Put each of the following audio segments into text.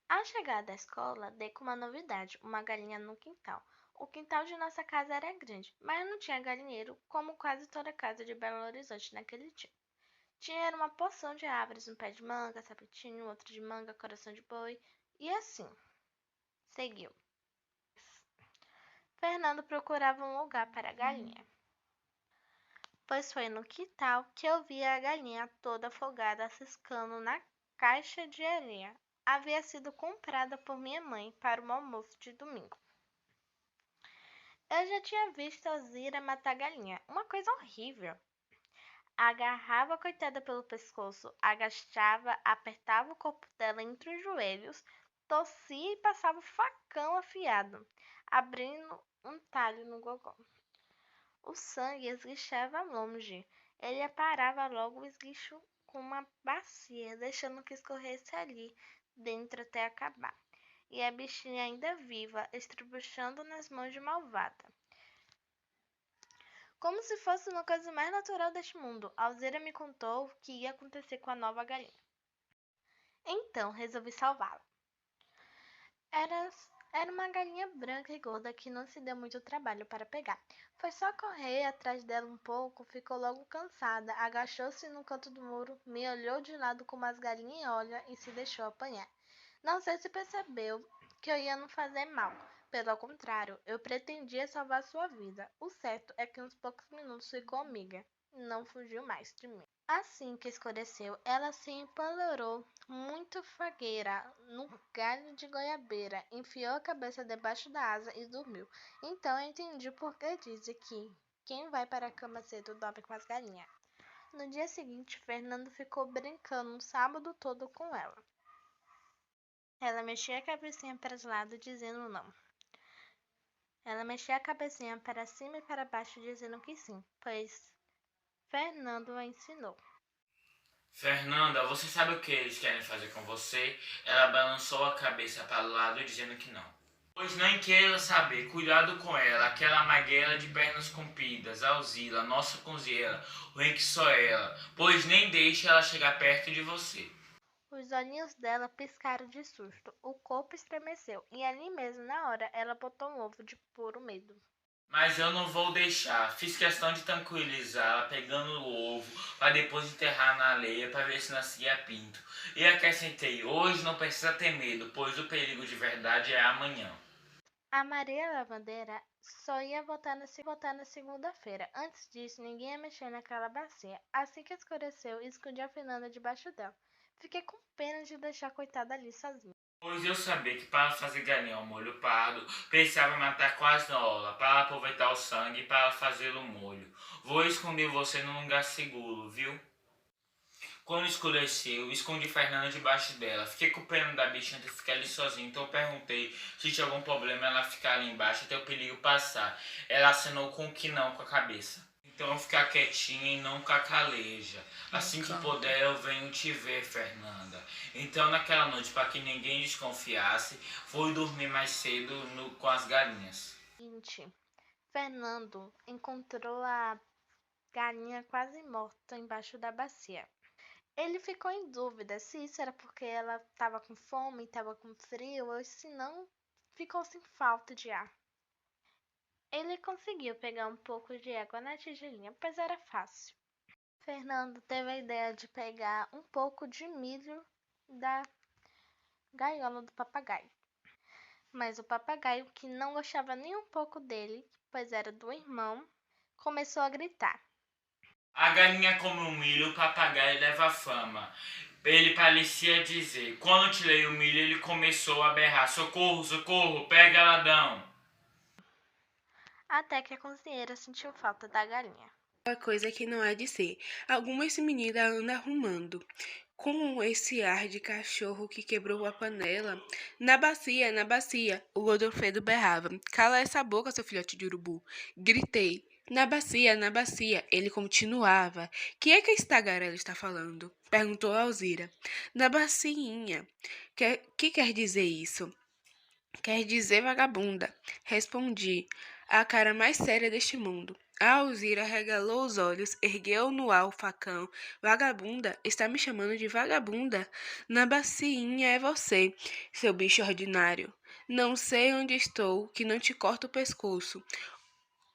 Ao chegar da escola, dei com uma novidade, uma galinha no quintal. O quintal de nossa casa era grande, mas não tinha galinheiro, como quase toda casa de Belo Horizonte naquele dia. Tinha uma porção de árvores, um pé de manga, sapetinho, outro de manga, coração de boi, e assim, seguiu. Fernando procurava um lugar para a galinha, pois foi no quintal que eu vi a galinha toda afogada ciscando na caixa de areia. Havia sido comprada por minha mãe para o almoço de domingo. Eu já tinha visto a Zira matar a galinha, uma coisa horrível. Agarrava a coitada pelo pescoço, agachava, apertava o corpo dela entre os joelhos, tossia e passava o facão afiado, abrindo um talho no gogó. O sangue esguichava longe. Ele aparava logo o esguicho com uma bacia, deixando que escorresse ali dentro até acabar. E a bichinha ainda viva, estribuchando nas mãos de malvada. Como se fosse uma coisa mais natural deste mundo, Alzira me contou o que ia acontecer com a nova galinha. Então, resolvi salvá-la. Era, era uma galinha branca e gorda que não se deu muito trabalho para pegar. Foi só correr atrás dela um pouco, ficou logo cansada, agachou-se no canto do muro, me olhou de lado como as galinhas olham e se deixou apanhar. Não sei se percebeu que eu ia não fazer mal. Pelo contrário, eu pretendia salvar sua vida. O certo é que uns poucos minutos ficou amiga. Não fugiu mais de mim. Assim que escureceu, ela se empolerou muito fagueira no galho de goiabeira, enfiou a cabeça debaixo da asa e dormiu. Então eu entendi por que dizem que quem vai para a cama cedo dorme com as galinhas. No dia seguinte, Fernando ficou brincando o sábado todo com ela. Ela mexia a cabecinha para os lados, dizendo não. Ela mexia a cabecinha para cima e para baixo, dizendo que sim, pois Fernando a ensinou. Fernanda, você sabe o que eles querem fazer com você? Ela balançou a cabeça para o lado, dizendo que não. Pois nem queira saber, cuidado com ela, aquela maguela de pernas compridas, Alzila, nossa cozinheira, ruim que só ela, pois nem deixe ela chegar perto de você. Os olhinhos dela piscaram de susto, o corpo estremeceu, e ali mesmo, na hora, ela botou um ovo de puro medo. Mas eu não vou deixar. Fiz questão de tranquilizá-la, pegando o ovo, para depois enterrar na areia para ver se nascia pinto. E acrescentei: hoje não precisa ter medo, pois o perigo de verdade é amanhã. A Maria Lavandeira só ia voltar na segunda-feira. Antes disso, ninguém ia mexer naquela bacia. Assim que escureceu, escondi a Fernanda debaixo dela. Fiquei com pena de deixar a coitada ali sozinha. Pois eu sabia que para fazer galinha ao molho pardo, precisava matar quase na hora, para aproveitar o sangue e para fazer o molho. Vou esconder você num lugar seguro, viu? Quando escureceu, escondi Fernanda debaixo dela. Fiquei com pena da bichinha de ficar ali sozinha, então eu perguntei se tinha algum problema ela ficar ali embaixo até o perigo passar. Ela acenou com que não com a cabeça. Então ficar quietinha e não cacaleja. Assim que puder eu venho te ver, Fernanda. Então naquela noite, para que ninguém desconfiasse, fui dormir mais cedo com as galinhas. Seguinte, Fernando encontrou a galinha quase morta embaixo da bacia. Ele ficou em dúvida se isso era porque ela estava com fome, estava com frio, ou se não, ficou sem falta de ar. Ele conseguiu pegar um pouco de água na tigelinha, pois era fácil. Fernando teve a ideia de pegar um pouco de milho da gaiola do papagaio. Mas o papagaio, que não gostava nem um pouco dele, pois era do irmão, começou a gritar. A galinha come o milho, o papagaio leva fama. Ele parecia dizer: quando tirei o milho, ele começou a berrar: socorro, socorro, pega ladrão. Até que a cozinheira sentiu falta da galinha. Uma coisa que não é de ser. Algumas meninas andam arrumando. Com esse ar de cachorro que quebrou a panela. Na bacia, o Godofredo berrava. Cala essa boca, seu filhote de urubu. Gritei. Na bacia, ele continuava. Que é que esse tagarela está falando? Perguntou Alzira. Na bacinha. Que quer dizer isso? Quer dizer vagabunda. Respondi. A cara mais séria deste mundo. A Alzira regalou os olhos, ergueu no ar o facão. Vagabunda? Está me chamando de vagabunda? Na bacinha é você, seu bicho ordinário. Não sei onde estou, que não te corto o pescoço.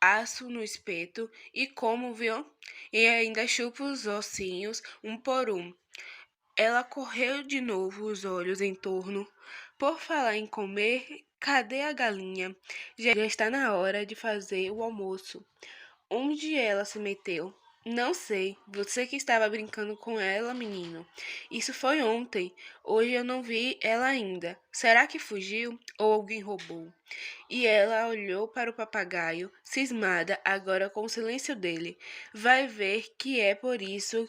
Aço no espeto e como, viu? E ainda chupo os ossinhos um por um. Ela correu de novo os olhos em torno. Por falar em comer, cadê a galinha? Já está na hora de fazer o almoço. Onde ela se meteu? Não sei. Você que estava brincando com ela, menino. Isso foi ontem. Hoje eu não vi ela ainda. Será que fugiu ou alguém roubou? E ela olhou para o papagaio, cismada agora com o silêncio dele. Vai ver que é por isso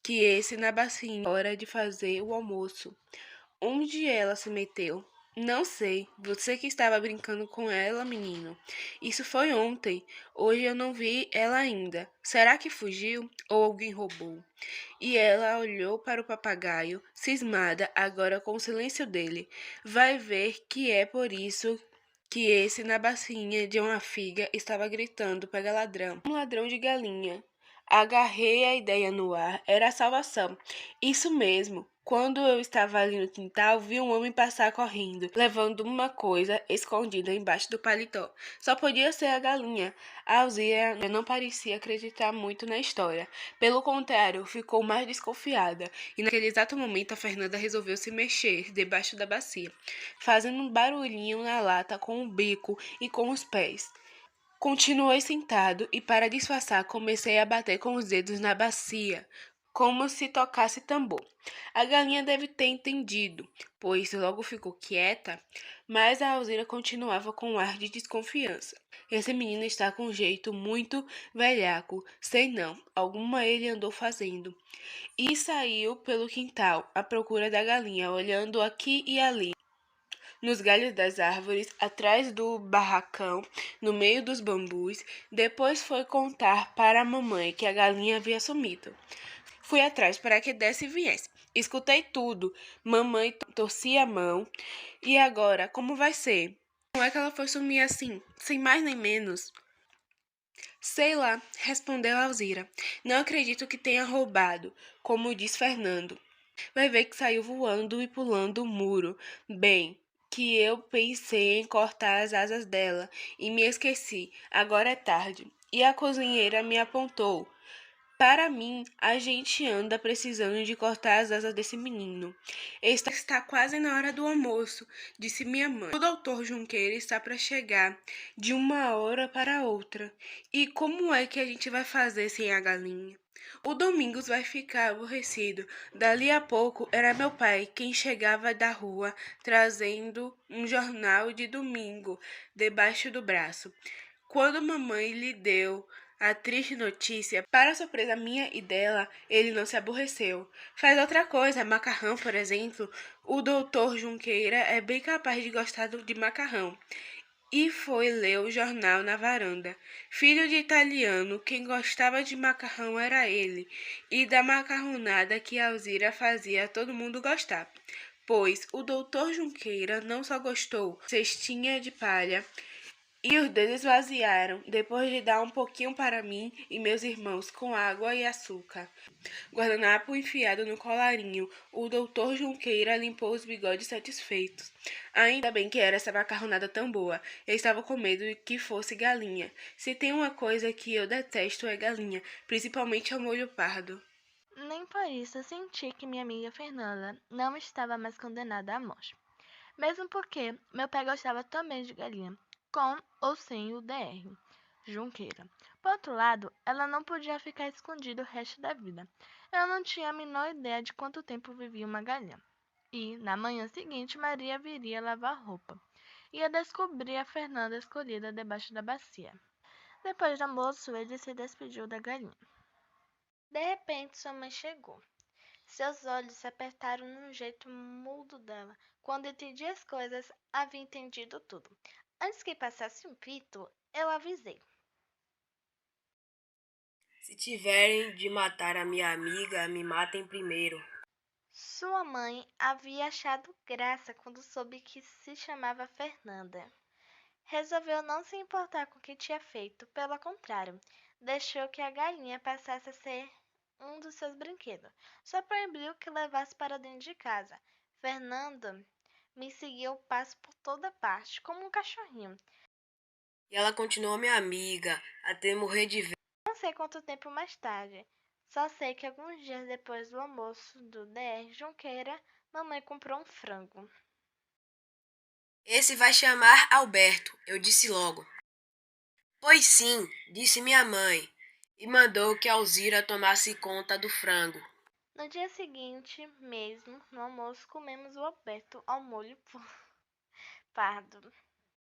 que esse na bacinha, hora de fazer o almoço. Onde ela se meteu? Não sei. Você que estava brincando com ela, menino. Isso foi ontem. Hoje eu não vi ela ainda. Será que fugiu ou alguém roubou? E ela olhou para o papagaio, cismada agora com o silêncio dele. Vai ver que é por isso que esse na bacinha de uma figa estava gritando: pega ladrão. Um ladrão de galinha. Agarrei a ideia no ar, era a salvação. Isso mesmo. Quando eu estava ali no quintal, vi um homem passar correndo, levando uma coisa escondida embaixo do paletó. Só podia ser a galinha. A Alzira não parecia acreditar muito na história. Pelo contrário, ficou mais desconfiada. E naquele exato momento, a Fernanda resolveu se mexer debaixo da bacia, fazendo um barulhinho na lata com o bico e com os pés. Continuei sentado e, para disfarçar, comecei a bater com os dedos na bacia, como se tocasse tambor. A galinha deve ter entendido, pois logo ficou quieta, mas a Alzira continuava com um ar de desconfiança. Esse menino está com um jeito muito velhaco, sei não, alguma ele andou fazendo. E saiu pelo quintal, à procura da galinha, olhando aqui e ali, nos galhos das árvores, atrás do barracão, no meio dos bambus. Depois foi contar para a mamãe que a galinha havia sumido. Fui atrás para que desse e viesse. Escutei tudo. Mamãe torcia a mão. E agora, como vai ser? Como é que ela foi sumir assim, sem mais nem menos? Sei lá, respondeu Alzira. Não acredito que tenha roubado, como diz Fernando. Vai ver que saiu voando e pulando o muro. Bem, que eu pensei em cortar as asas dela e me esqueci. Agora é tarde. E a cozinheira me apontou. Para mim, a gente anda precisando de cortar as asas desse menino. Está quase na hora do almoço, disse minha mãe. O doutor Junqueira está para chegar de uma hora para outra. E como é que a gente vai fazer sem a galinha? O Domingos vai ficar aborrecido. Dali a pouco era meu pai quem chegava da rua trazendo um jornal de domingo debaixo do braço. Quando mamãe lhe deu a triste notícia, para surpresa minha e dela, ele não se aborreceu. Faz outra coisa, macarrão, por exemplo. O doutor Junqueira é bem capaz de gostar de macarrão. E foi ler o jornal na varanda. Filho de italiano, quem gostava de macarrão era ele, e da macarronada que a Alzira fazia todo mundo gostar. Pois o doutor Junqueira não só gostou, cestinha de palha, e os dois esvaziaram, depois de dar um pouquinho para mim e meus irmãos com água e açúcar. Guardanapo enfiado no colarinho, o doutor Junqueira limpou os bigodes satisfeitos. Ainda bem que era essa macarronada tão boa. Eu estava com medo de que fosse galinha. Se tem uma coisa que eu detesto é galinha, principalmente ao molho pardo. Nem por isso senti que minha amiga Fernanda não estava mais condenada à morte. Mesmo porque meu pai gostava também de galinha, com ou sem o DR, Junqueira. Por outro lado, ela não podia ficar escondida o resto da vida. Eu não tinha a menor ideia de quanto tempo vivia uma galinha. E, na manhã seguinte, Maria viria lavar roupa. Ia descobrir a Fernanda escolhida debaixo da bacia. Depois do almoço, ele se despediu da galinha. De repente, sua mãe chegou. Seus olhos se apertaram num jeito mudo dela. Quando entendi as coisas, havia entendido tudo. Antes que passasse um pito, eu avisei. Se tiverem de matar a minha amiga, me matem primeiro. Sua mãe havia achado graça quando soube que se chamava Fernanda. Resolveu não se importar com o que tinha feito, pelo contrário, deixou que a galinha passasse a ser um dos seus brinquedos. Só proibiu que levasse para dentro de casa. Fernanda me seguiu o passo por toda parte, como um cachorrinho. E ela continuou minha amiga, até morrer de ver. Não sei quanto tempo mais tarde. Só sei que alguns dias depois do almoço do DR Junqueira, mamãe comprou um frango. Esse vai chamar Alberto, eu disse logo. Pois sim, disse minha mãe, e mandou que Alzira tomasse conta do frango. No dia seguinte, mesmo, no almoço, comemos o Alberto ao molho pardo.